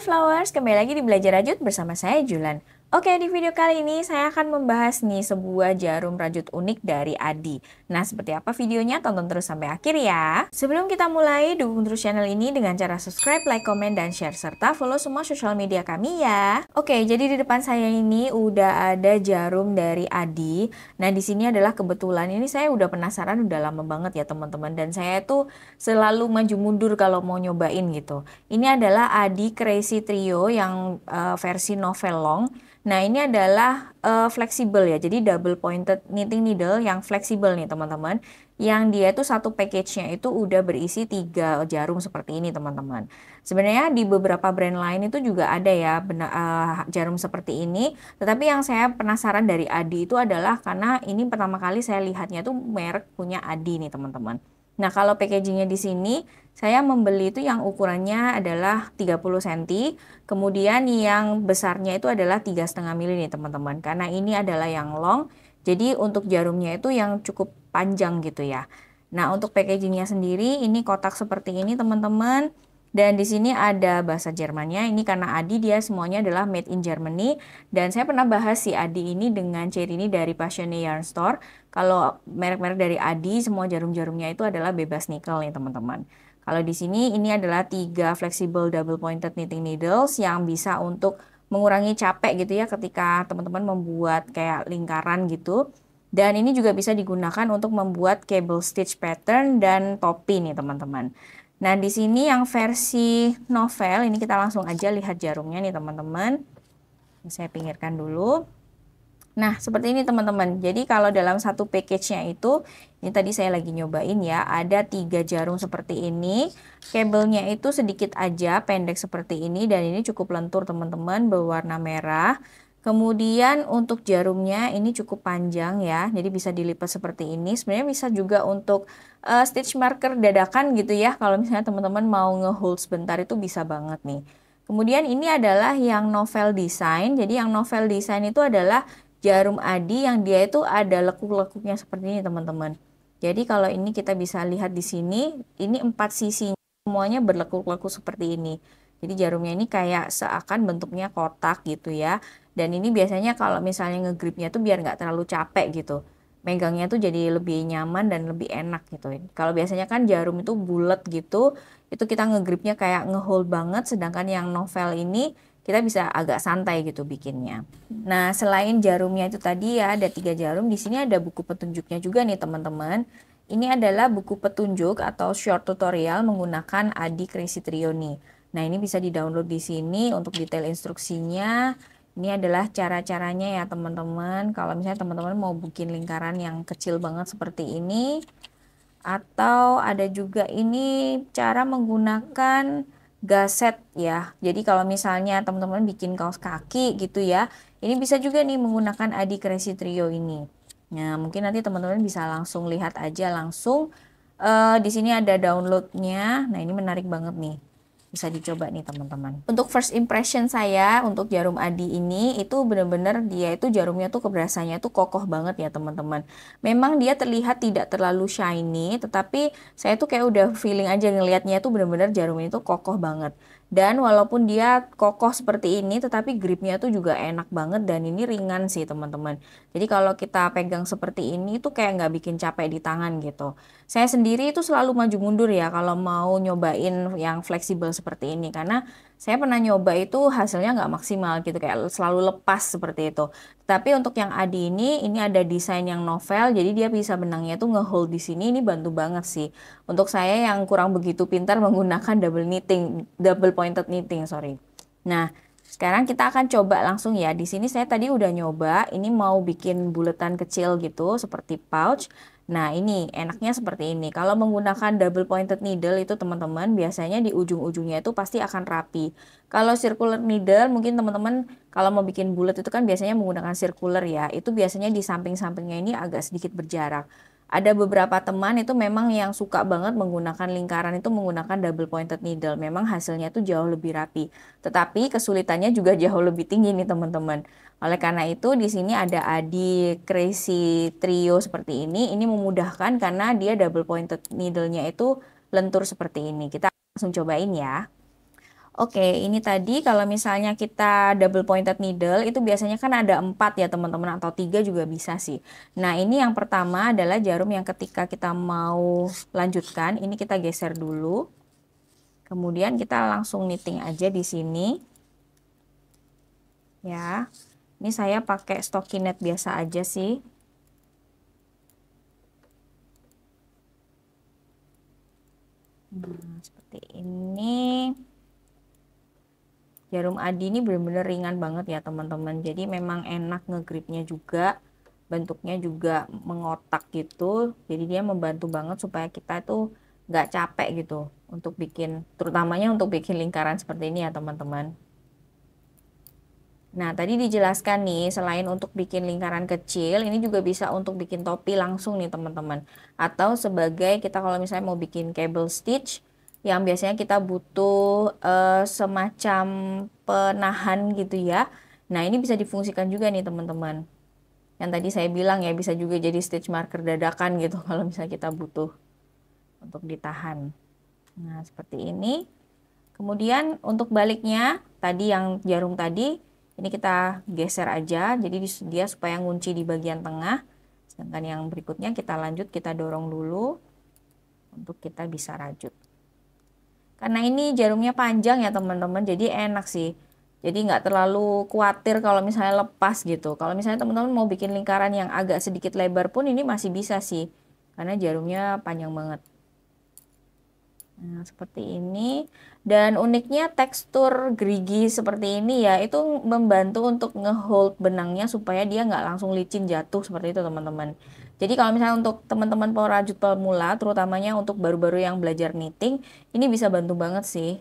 Flowers, kembali lagi di Belajar Rajut bersama saya Julan. Oke, di video kali ini saya akan membahas nih sebuah jarum rajut unik dari Adi. Nah, seperti apa videonya? Tonton terus sampai akhir ya. Sebelum kita mulai, dukung terus channel ini dengan cara subscribe, like, komen, dan share, serta follow semua sosial media kami ya. Oke, jadi di depan saya ini udah ada jarum dari Adi. Nah, di sini adalah kebetulan ini saya udah penasaran, udah lama banget ya teman-teman. Dan saya tuh selalu maju mundur kalau mau nyobain gitu. Ini adalah Adi Crazy Trio yang versi novel long. Nah, ini adalah fleksibel ya, jadi double pointed knitting needle yang fleksibel nih teman-teman. Yang dia itu satu package-nya itu udah berisi 3 jarum seperti ini teman-teman. Sebenarnya di beberapa brand lain itu juga ada ya jarum seperti ini. Tetapi yang saya penasaran dari Adi itu adalah karena ini pertama kali saya lihatnya tuh merek punya Adi nih teman-teman. Nah, kalau packagingnya di sini, saya membeli itu yang ukurannya adalah 30 cm, kemudian yang besarnya itu adalah 3,5 mili nih teman-teman. Karena ini adalah yang long, jadi untuk jarumnya itu yang cukup panjang gitu ya. Nah, untuk packagingnya sendiri, ini kotak seperti ini teman-teman. Dan di sini ada bahasa Jermannya. Ini karena Adi dia semuanya adalah made in Germany. Dan saya pernah bahas si Adi ini dengan Cerini dari Passionate Yarn Store. Kalau merek-merek dari Adi, semua jarum-jarumnya itu adalah bebas nikel nih teman-teman. Kalau di sini ini adalah 3 flexible double pointed knitting needles yang bisa untuk mengurangi capek gitu ya ketika teman-teman membuat kayak lingkaran gitu. Dan ini juga bisa digunakan untuk membuat cable stitch pattern dan topi nih teman-teman. Nah, di sini yang versi novel, ini kita langsung aja lihat jarumnya nih teman-teman. Saya pinggirkan dulu. Nah, seperti ini teman-teman. Jadi kalau dalam satu package-nya itu, ini tadi saya lagi nyobain ya, ada 3 jarum seperti ini. Kabelnya itu sedikit aja, pendek seperti ini, dan ini cukup lentur teman-teman, berwarna merah. Kemudian untuk jarumnya ini cukup panjang ya, jadi bisa dilipat seperti ini. Sebenarnya bisa juga untuk stitch marker dadakan gitu ya, kalau misalnya teman-teman mau nge-hold sebentar itu bisa banget nih. Kemudian ini adalah yang novel design. Jadi yang novel design itu adalah jarum Adi yang dia itu ada lekuk-lekuknya seperti ini teman-teman. Jadi kalau ini kita bisa lihat di sini, ini 4 sisinya semuanya berlekuk-lekuk seperti ini. Jadi jarumnya ini kayak seakan bentuknya kotak gitu ya. Dan ini biasanya kalau misalnya ngegripnya tuh biar nggak terlalu capek gitu. Megangnya tuh jadi lebih nyaman dan lebih enak gitu. Kalau biasanya kan jarum itu bulat gitu, itu kita ngegripnya kayak ngehold banget. Sedangkan yang novel ini kita bisa agak santai gitu bikinnya. Nah, selain jarumnya itu tadi ya ada 3 jarum, di sini ada buku petunjuknya juga nih teman-teman. Ini adalah buku petunjuk atau short tutorial menggunakan Adi Crazy Trio nih. Nah, ini bisa di-download di sini untuk detail instruksinya. Ini adalah cara-caranya ya teman-teman. Kalau misalnya teman-teman mau bikin lingkaran yang kecil banget seperti ini. Atau ada juga ini cara menggunakan gaset ya. Jadi kalau misalnya teman-teman bikin kaos kaki gitu ya. Ini bisa juga nih menggunakan Adi Crazy Trio ini. Nah, mungkin nanti teman-teman bisa langsung lihat aja langsung. Di sini ada downloadnya. Nah, ini menarik banget nih. Bisa dicoba nih teman-teman. Untuk first impression saya untuk jarum Adi ini itu bener-bener dia itu jarumnya tuh keberasanya tuh kokoh banget ya teman-teman. Memang dia terlihat tidak terlalu shiny, tetapi saya tuh kayak udah feeling aja ngelihatnya tuh bener-bener jarumnya itu kokoh banget. Dan walaupun dia kokoh seperti ini, tetapi gripnya tuh juga enak banget dan ini ringan sih teman-teman. Jadi kalau kita pegang seperti ini tuh kayak nggak bikin capek di tangan gitu. Saya sendiri itu selalu maju mundur ya kalau mau nyobain yang fleksibel seperti ini karena saya pernah nyoba itu hasilnya nggak maksimal gitu kayak selalu lepas seperti itu. Tapi untuk yang Adi ini ada desain yang novel jadi dia bisa benangnya tuh ngehold di sini ini bantu banget sih. Untuk saya yang kurang begitu pintar menggunakan double pointed knitting, sorry. Nah, sekarang kita akan coba langsung ya. Di sini saya tadi udah nyoba, ini mau bikin buletan kecil gitu seperti pouch. Nah, ini enaknya seperti ini. Kalau menggunakan double pointed needle itu teman-teman biasanya di ujung-ujungnya itu pasti akan rapi. Kalau circular needle mungkin teman-teman kalau mau bikin bulat itu kan biasanya menggunakan circular ya. Itu biasanya di samping-sampingnya ini agak sedikit berjarak. Ada beberapa teman itu memang yang suka banget menggunakan lingkaran itu menggunakan double pointed needle. Memang hasilnya itu jauh lebih rapi. Tetapi kesulitannya juga jauh lebih tinggi nih teman-teman. Oleh karena itu di sini ada Adi Crazy Trio seperti ini. Ini memudahkan karena dia double pointed needle-nya itu lentur seperti ini. Kita langsung cobain ya. Oke, ini tadi kalau misalnya kita double pointed needle itu biasanya kan ada 4 ya teman-teman, atau 3 juga bisa sih. Nah ini yang pertama adalah jarum yang ketika kita mau lanjutkan, ini kita geser dulu. Kemudian kita langsung knitting aja di sini. Ya, ini saya pakai stockinette biasa aja sih. Nah, seperti ini. Jarum Adi ini benar-benar ringan banget ya teman-teman. Jadi memang enak ngegripnya juga. Bentuknya juga mengotak gitu. Jadi dia membantu banget supaya kita tuh nggak capek gitu. Untuk bikin, terutamanya untuk bikin lingkaran seperti ini ya teman-teman. Nah tadi dijelaskan nih, selain untuk bikin lingkaran kecil, ini juga bisa untuk bikin topi langsung nih teman-teman. Atau sebagai kita kalau misalnya mau bikin cable stitch, yang biasanya kita butuh semacam penahan gitu ya. Nah ini bisa difungsikan juga nih teman-teman. Yang tadi saya bilang ya, bisa juga jadi stitch marker dadakan gitu kalau misalnya kita butuh untuk ditahan. Nah seperti ini. Kemudian untuk baliknya, tadi yang jarum tadi, ini kita geser aja, jadi dia supaya ngunci di bagian tengah. Sedangkan yang berikutnya kita lanjut, kita dorong dulu untuk kita bisa rajut. Karena ini jarumnya panjang ya teman-teman, jadi enak sih. Jadi nggak terlalu khawatir kalau misalnya lepas gitu. Kalau misalnya teman-teman mau bikin lingkaran yang agak sedikit lebar pun ini masih bisa sih. Karena jarumnya panjang banget. Nah, seperti ini. Dan uniknya tekstur gerigi seperti ini ya, itu membantu untuk ngehold benangnya supaya dia nggak langsung licin jatuh seperti itu teman-teman. Jadi kalau misalnya untuk teman-teman pengrajut pemula, terutamanya untuk baru-baru yang belajar knitting, ini bisa bantu banget sih.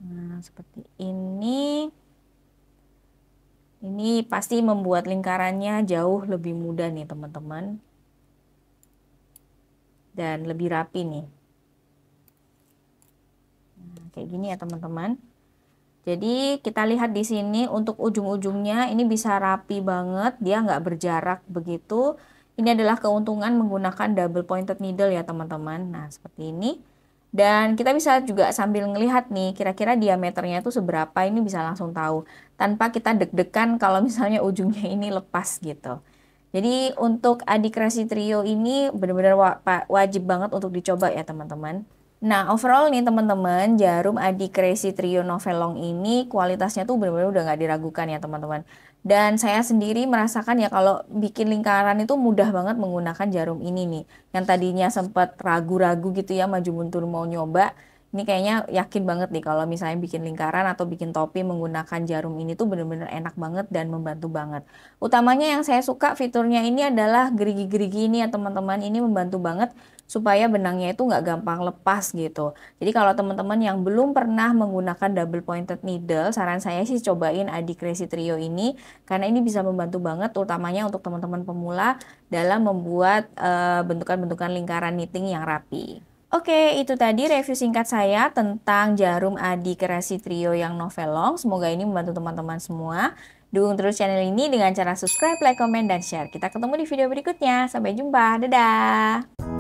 Nah, seperti ini. Ini pasti membuat lingkarannya jauh lebih mudah nih teman-teman. Dan lebih rapi nih. Nah, kayak gini ya teman-teman. Jadi kita lihat di sini untuk ujung-ujungnya ini bisa rapi banget, dia nggak berjarak begitu. Ini adalah keuntungan menggunakan double pointed needle ya teman-teman. Nah seperti ini. Dan kita bisa juga sambil ngelihat nih kira-kira diameternya itu seberapa, ini bisa langsung tahu. Tanpa kita deg-degan kalau misalnya ujungnya ini lepas gitu. Jadi untuk Adi Kreasi Trio ini benar-benar wajib banget untuk dicoba ya teman-teman. Nah, overall nih teman-teman, jarum Adi Kreasi Trio Novelong ini kualitasnya tuh benar-benar udah nggak diragukan ya teman-teman. Dan saya sendiri merasakan ya kalau bikin lingkaran itu mudah banget menggunakan jarum ini nih. Yang tadinya sempat ragu-ragu gitu ya maju mundur mau nyoba. Ini kayaknya yakin banget nih kalau misalnya bikin lingkaran atau bikin topi menggunakan jarum ini tuh benar-benar enak banget dan membantu banget. Utamanya yang saya suka fiturnya ini adalah gerigi-gerigi ini ya teman-teman. Ini membantu banget supaya benangnya itu nggak gampang lepas gitu. Jadi kalau teman-teman yang belum pernah menggunakan double pointed needle, saran saya sih cobain Adi Kreasi Trio ini karena ini bisa membantu banget utamanya untuk teman-teman pemula dalam membuat bentukan-bentukan lingkaran knitting yang rapi. Oke, itu tadi review singkat saya tentang jarum Adi Kreasi Trio yang Novelong. Semoga ini membantu teman-teman semua. Dukung terus channel ini dengan cara subscribe, like, komen, dan share. Kita ketemu di video berikutnya. Sampai jumpa. Dadah!